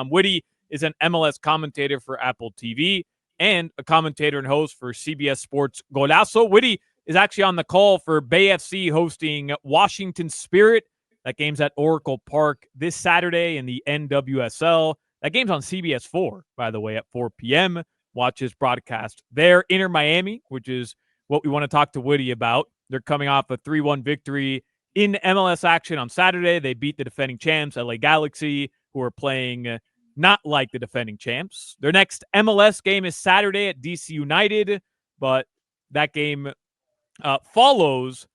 Witty is an MLS commentator for Apple TV and a commentator and host for CBS Sports Golazo. Witty is actually on the call for Bay FC hosting Washington Spirit. That game's at Oracle Park this Saturday in the NWSL. That game's on CBS 4, by the way, at 4 p.m. Watch his broadcast there. Inter Miami, which is what we want to talk to Witty about. They're coming off a 3-1 victory in MLS action on Saturday. They beat the defending champs, LA Galaxy, who are playing not like the defending champs. Their next MLS game is Saturday at DC United, but that game follows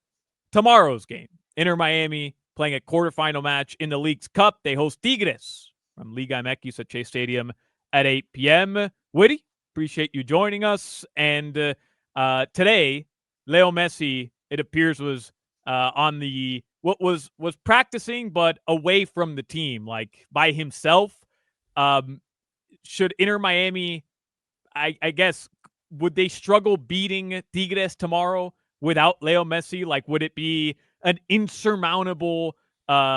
tomorrow's game. Inter Miami playing a quarterfinal match in the League's Cup. They host Tigres from Liga MX at Chase Stadium at 8 p.m. Witty, appreciate you joining us. And today, Leo Messi, it appears, was on the was practicing, but away from the team, like by himself. Should Inter Miami, I guess, would they struggle beating Tigres tomorrow without Leo Messi? Like, would it be an insurmountable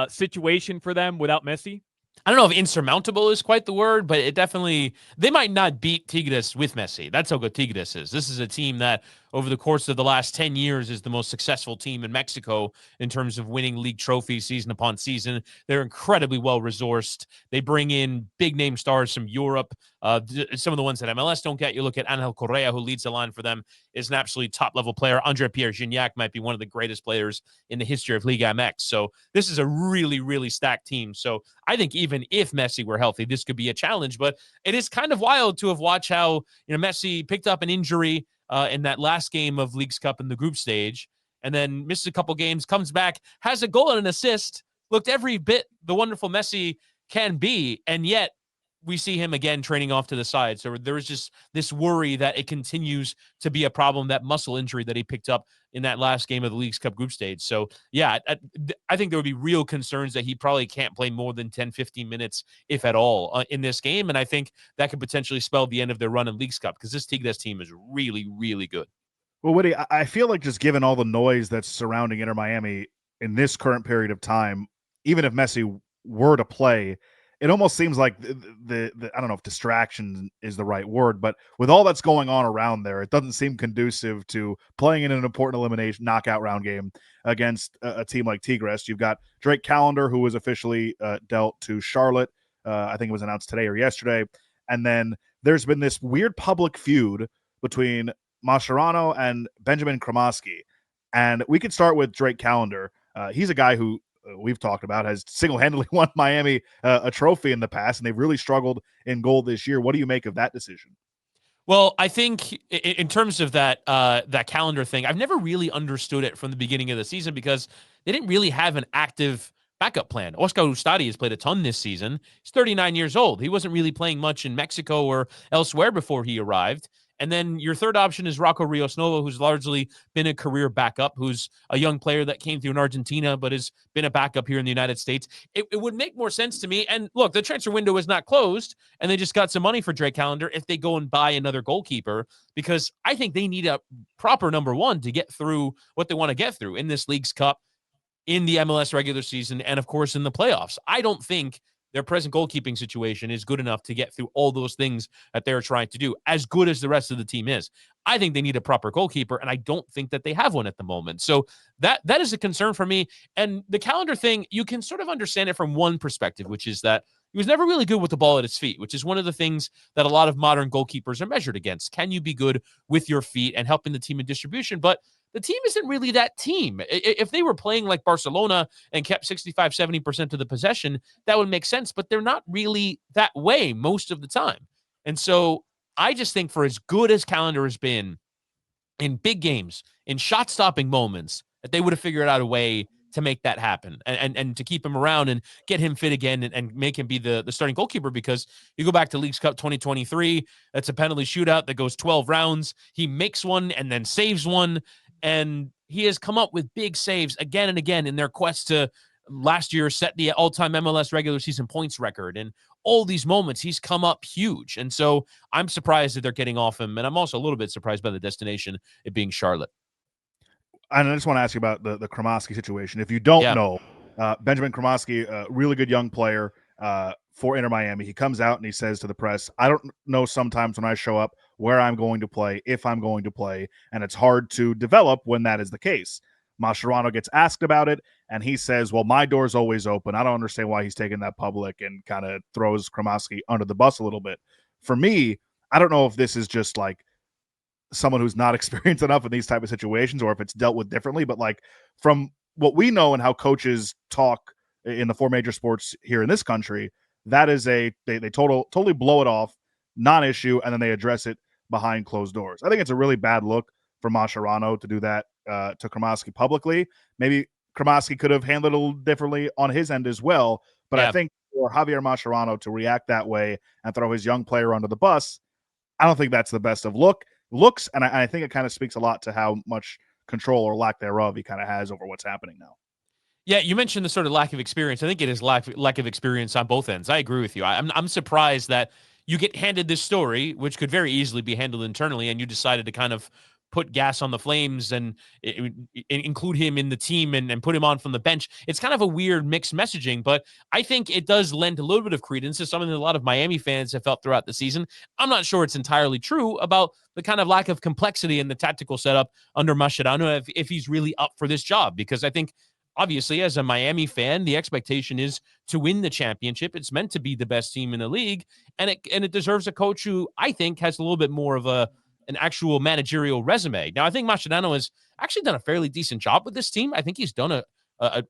situation for them without Messi? I don't know if insurmountable is quite the word, but it definitely, they might not beat Tigres with Messi. That's how good Tigres is. This is a team that over the course of the last 10 years is the most successful team in Mexico in terms of winning league trophies season upon season. They're incredibly well-resourced. They bring in big-name stars from Europe. Some of the ones that MLS don't get. You look at Angel Correa, who leads the line for them, is an absolutely top-level player. Andre Pierre Gignac might be one of the greatest players in the history of Liga MX. So this is a really, really stacked team. So I think even if Messi were healthy, this could be a challenge. But it is kind of wild to have watched how Messi picked up an injury in that last game of Leagues Cup in the group stage, and then misses a couple games, comes back, has a goal and an assist, looked every bit the wonderful Messi can be, and yet we see him again training off to the side. So there is just this worry that it continues to be a problem, that muscle injury that he picked up in that last game of the Leagues Cup group stage. So, yeah, I think there would be real concerns that he probably can't play more than 10, 15 minutes, if at all, in this game. And I think that could potentially spell the end of their run in Leagues Cup because this Tigres team is really, really good. Well, Witty, I feel like just given all the noise that's surrounding Inter Miami in this current period of time, even if Messi were to play, it almost seems like the I don't know if distraction is the right word, but with all that's going on around there, it doesn't seem conducive to playing in an important elimination knockout round game against a team like Tigres. You've got Drake Callender, who was officially dealt to Charlotte. I think it was announced today or yesterday. And then there's been this weird public feud between Mascherano and Benjamin Cremaschi. And we could start with Drake Callender. He's a guy who we've talked about has single-handedly won Miami a trophy in the past, and they've really struggled in goal this year. What do you make of that decision? Well, I think in terms of that calendar thing, I've never really understood it from the beginning of the season because they didn't really have an active backup plan. Oscar Ustadi has played a ton this season. He's 39 years old. He wasn't really playing much in Mexico or elsewhere before he arrived. And then your third option is Rocco Rios Nova, who's largely been a career backup, who's a young player that came through in Argentina, but has been a backup here in the United States. It would make more sense to me. And look, the transfer window is not closed, and they just got some money for Drake Callender if they go and buy another goalkeeper, because I think they need a proper number one to get through what they want to get through in this Leagues Cup, in the MLS regular season, and of course in the playoffs. I don't think their present goalkeeping situation is good enough to get through all those things that they're trying to do, as good as the rest of the team is. I think they need a proper goalkeeper, and I don't think that they have one at the moment. So that is a concern for me. And the calendar thing, you can sort of understand it from one perspective, which is that he was never really good with the ball at his feet, which is one of the things that a lot of modern goalkeepers are measured against. Can you be good with your feet and helping the team in distribution? But the team isn't really that team. If they were playing like Barcelona and kept 65, 70% of the possession, that would make sense, but they're not really that way most of the time. And so I just think for as good as Callender has been in big games, in shot-stopping moments, that they would have figured out a way to make that happen and to keep him around and get him fit again and make him be the starting goalkeeper. Because you go back to Leagues Cup 2023, that's a penalty shootout that goes 12 rounds. He makes one and then saves one. And he has come up with big saves again and again in their quest to last year set the all-time MLS regular season points record. And all these moments, he's come up huge. And so I'm surprised that they're getting off him. And I'm also a little bit surprised by the destination, it being Charlotte. And I just want to ask you about the Cremaschi situation. If you don't know, Benjamin Cremaschi, a really good young player for Inter Miami. He comes out and he says to the press, I don't know sometimes when I show up where I'm going to play, if I'm going to play, and it's hard to develop when that is the case. Mascherano gets asked about it, and he says, well, my door's always open. I don't understand why he's taking that public, and kind of throws Cremaschi under the bus a little bit. For me, I don't know if this is just like someone who's not experienced enough in these type of situations or if it's dealt with differently, but like from what we know and how coaches talk in the 4 major sports here in this country, that is they totally blow it off, non-issue, and then they address it behind closed doors. I think it's a really bad look for Mascherano to do that to Cremaschi publicly. Maybe Cremaschi could have handled it a little differently on his end as well, but I think for Javier Mascherano to react that way and throw his young player under the bus, I don't think that's the best of looks, and I think it kind of speaks a lot to how much control or lack thereof he kind of has over what's happening now. Yeah, you mentioned the sort of lack of experience. I think it is lack of experience on both ends. I agree with you. I'm surprised that you get handed this story, which could very easily be handled internally, and you decided to kind of put gas on the flames and include him in the team and put him on from the bench. It's kind of a weird mixed messaging, but I think it does lend a little bit of credence to something that a lot of Miami fans have felt throughout the season. I'm not sure it's entirely true about the kind of lack of complexity in the tactical setup under Mascherano if he's really up for this job, because I think obviously, as a Miami fan, the expectation is to win the championship. It's meant to be the best team in the league, and it deserves a coach who I think has a little bit more of an actual managerial resume. Now, I think Mascherano has actually done a fairly decent job with this team. I think he's done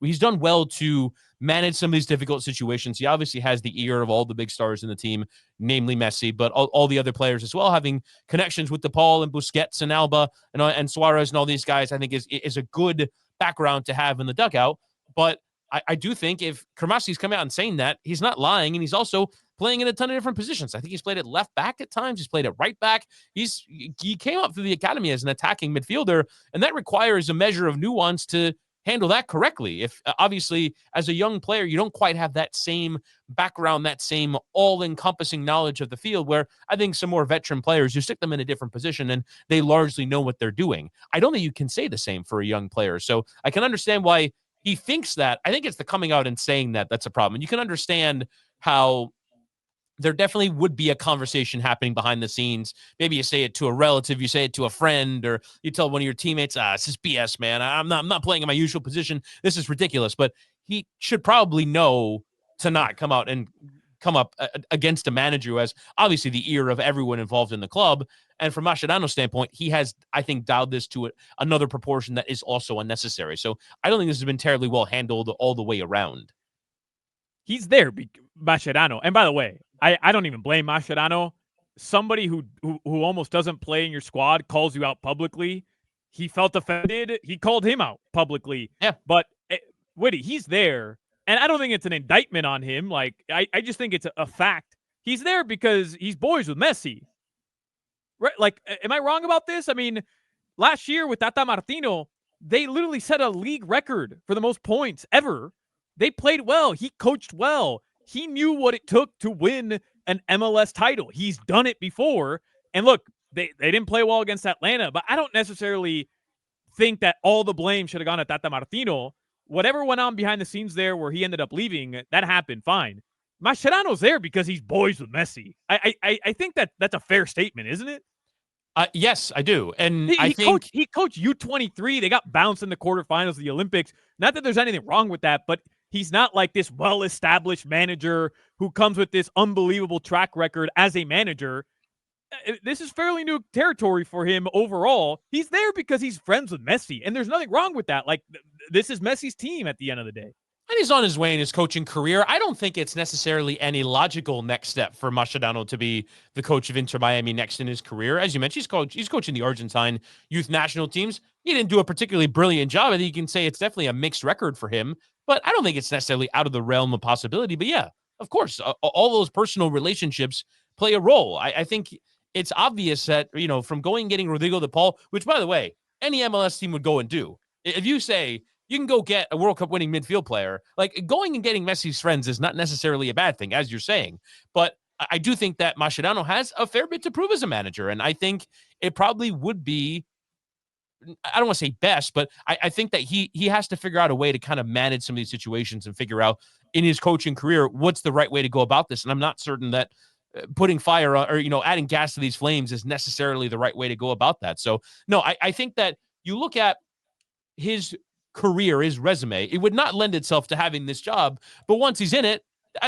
he's done well to manage some of these difficult situations. He obviously has the ear of all the big stars in the team, namely Messi, but all the other players as well, having connections with DePaul and Busquets and Alba and Suarez and all these guys, I think is a good background to have in the dugout. But I do think if Cremaschi's come out and saying that, he's not lying, and he's also playing in a ton of different positions. I think he's played at left back at times. He's played at right back. He came up through the academy as an attacking midfielder, and that requires a measure of nuance to handle that correctly. If obviously as a young player, you don't quite have that same background, that same all-encompassing knowledge of the field, where I think some more veteran players, you stick them in a different position and they largely know what they're doing. I don't think you can say the same for a young player. So I can understand why he thinks that. I think it's the coming out and saying that that's a problem. And you can understand how there definitely would be a conversation happening behind the scenes. Maybe you say it to a relative, you say it to a friend, or you tell one of your teammates, this is BS, man. I'm not playing in my usual position. This is ridiculous. But he should probably know to not come out and come up against a manager who has obviously the ear of everyone involved in the club. And from Mascherano's standpoint, he has, I think, dialed this to another proportion that is also unnecessary. So I don't think this has been terribly well handled all the way around. He's there, Mascherano. And by the way, I don't even blame Mascherano. Somebody who almost doesn't play in your squad calls you out publicly. He felt offended. He called him out publicly. Yeah. But Witty, he's there. And I don't think it's an indictment on him. Like, I just think it's a fact. He's there because he's boys with Messi. Right? Like, am I wrong about this? I mean, last year with Tata Martino, they literally set a league record for the most points ever. They played well. He coached well. He knew what it took to win an MLS title. He's done it before. And look, they didn't play well against Atlanta, but I don't necessarily think that all the blame should have gone at Tata Martino. Whatever went on behind the scenes there where he ended up leaving, that happened, fine. Mascherano's there because he's boys with Messi. I think that's a fair statement, isn't it? Yes, I do. And he coached U23. They got bounced in the quarterfinals of the Olympics. Not that there's anything wrong with that, but he's not like this well-established manager who comes with this unbelievable track record as a manager. This is fairly new territory for him overall. He's there because he's friends with Messi, and there's nothing wrong with that. Like, this is Messi's team at the end of the day. And he's on his way in his coaching career. I don't think it's necessarily any logical next step for Mascherano to be the coach of Inter Miami next in his career. As you mentioned, he's coaching the Argentine youth national teams. He didn't do a particularly brilliant job. I think you can say it's definitely a mixed record for him, but I don't think it's necessarily out of the realm of possibility. But yeah, of course, all those personal relationships play a role. I think it's obvious that, from going and getting Rodrigo de Paul, which, by the way, any MLS team would go and do. If you say you can go get a World Cup winning midfield player, like, going and getting Messi's friends is not necessarily a bad thing, as you're saying. But I do think that Mascherano has a fair bit to prove as a manager. And I think it probably would be, I don't want to say best, but I think that he has to figure out a way to kind of manage some of these situations and figure out in his coaching career, what's the right way to go about this? And I'm not certain that putting fire on, or adding gas to these flames is necessarily the right way to go about that. So no, I think that you look at his career, his resume, it would not lend itself to having this job. But once he's in it,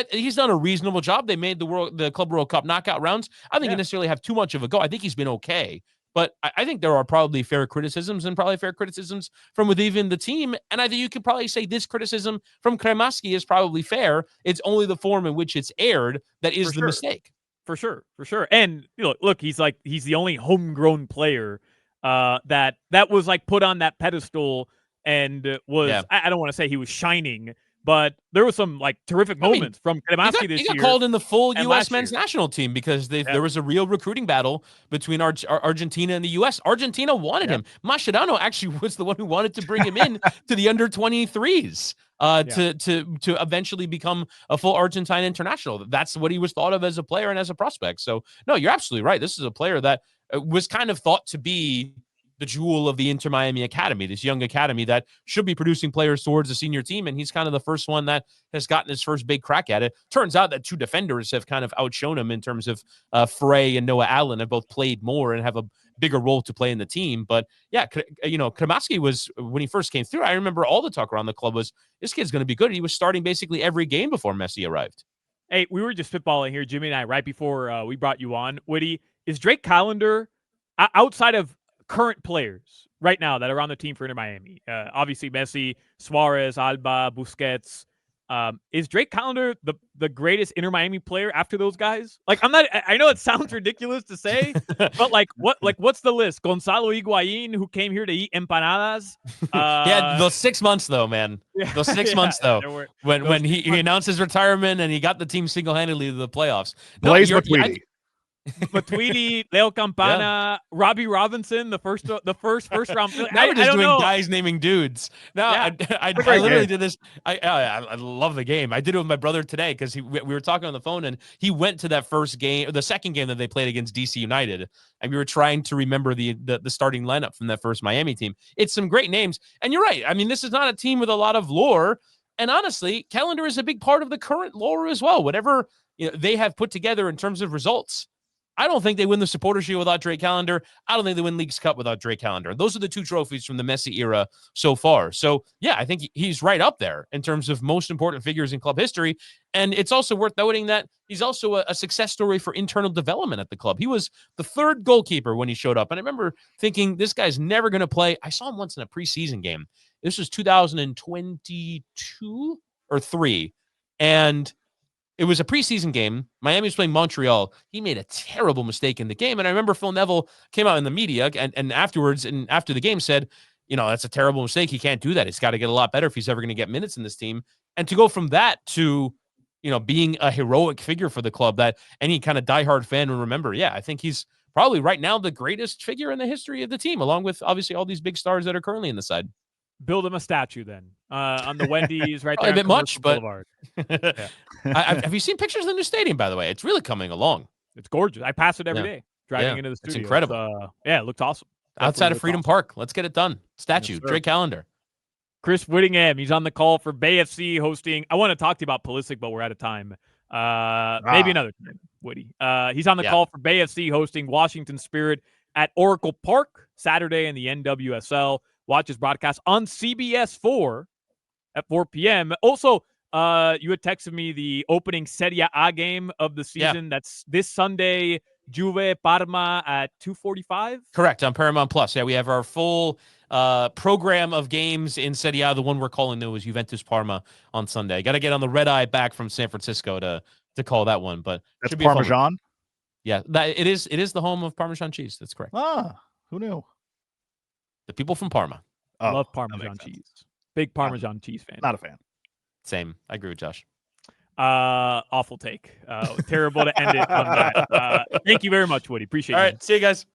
he's done a reasonable job. They made the Club World Cup knockout rounds. I think he necessarily have too much of a go. I think he's been okay. But I think there are probably fair criticisms and probably fair criticisms from within the team. And I think you could probably say this criticism from Cremaschi is probably fair. It's only the form in which it's aired that is the mistake. For sure. And look, he's the only homegrown player that was like put on that pedestal and was, I don't want to say he was shining, but there was some like terrific moments from Cremaschi this year. He got called in the full U.S. men's national team because there was a real recruiting battle between Argentina and the U.S. Argentina wanted him. Mascherano actually was the one who wanted to bring him in to the under-23s to eventually become a full Argentine international. That's what he was thought of as a player and as a prospect. So, no, you're absolutely right. This is a player that was kind of thought to be the jewel of the Inter Miami Academy, this young academy that should be producing players towards the senior team. And he's kind of the first one that has gotten his first big crack at it. Turns out that two defenders have kind of outshone him in terms of Frey and Noah Allen have both played more and have a bigger role to play in the team. But yeah, Cremaschi was, when he first came through, I remember all the talk around the club was, this kid's going to be good. He was starting basically every game before Messi arrived. Hey, we were just spitballing here, Jimmy and I, right before we brought you on. Witty, is Drake Callender, outside of current players right now that are on the team for Inter Miami, obviously Messi, Suarez, Alba, Busquets, is Drake Callender the greatest Inter Miami player after those guys? Like, I know it sounds ridiculous to say, but what's the list? Gonzalo Higuain, who came here to eat empanadas. Yeah, those 6 months though, man. Those 6 months though, when he announced his retirement and he got the team single-handedly to the playoffs. Blaise Matuidi. Matuidi, Leo Campana, Robbie Robinson, the first round. Now we're just doing guys naming dudes. No, I literally did this. I love the game. I did it with my brother today because we were talking on the phone and he went to that first game, the second game that they played against DC United, and we were trying to remember the starting lineup from that first Miami team. It's some great names, and you're right. I mean, this is not a team with a lot of lore, and honestly, Callender is a big part of the current lore as well. Whatever they have put together in terms of results. I don't think they win the Supporter Shield without Drake Callender. I don't think they win Leagues Cup without Drake Callender. Those are the two trophies from the Messi era so far. So, yeah, I think he's right up there in terms of most important figures in club history. And it's also worth noting that he's also a success story for internal development at the club. He was the third goalkeeper when he showed up. And I remember thinking, this guy's never going to play. I saw him once in a preseason game. This was 2022 or 3. And it was a preseason game. Miami was playing Montreal. He made a terrible mistake in the game. And I remember Phil Neville came out in the media and afterwards and after the game said, that's a terrible mistake. He can't do that. He's got to get a lot better if he's ever going to get minutes in this team. And to go from that to, being a heroic figure for the club that any kind of diehard fan will remember. Yeah, I think he's probably right now the greatest figure in the history of the team, along with obviously all these big stars that are currently in the side. Build him a statue then on the Wendy's right there. A bit much, but Boulevard. Have you seen pictures of the new stadium, by the way? It's really coming along. It's gorgeous. I pass it every day driving into the studio. It's incredible. It looked awesome. Outside of Freedom Park. Let's get it done. Statue, Drake Callender. Chris Wittyngham, he's on the call for Bay FC hosting. I want to talk to you about Pulisic, but we're out of time. Maybe another time, Woody. He's on the call for Bay FC hosting Washington Spirit at Oracle Park Saturday in the NWSL. Watch his broadcast on CBS 4 at 4 p.m. Also, you had texted me the opening Serie A game of the season. That's this Sunday, Juve Parma at 2:45. Correct, on Paramount Plus. Yeah, we have our full program of games in Serie A. The one we're calling though is Juventus Parma on Sunday. Got to get on the red eye back from San Francisco to call that one, but that's should be Parmesan. Yeah, it is the home of Parmesan cheese. That's correct. Who knew? The people from Parma. Love Parmesan cheese. Big Parmesan cheese fan. Not a fan. Same. I agree with Josh. Awful take. Terrible to end it on that. Thank you very much, Woody. Appreciate it. All right. See you guys.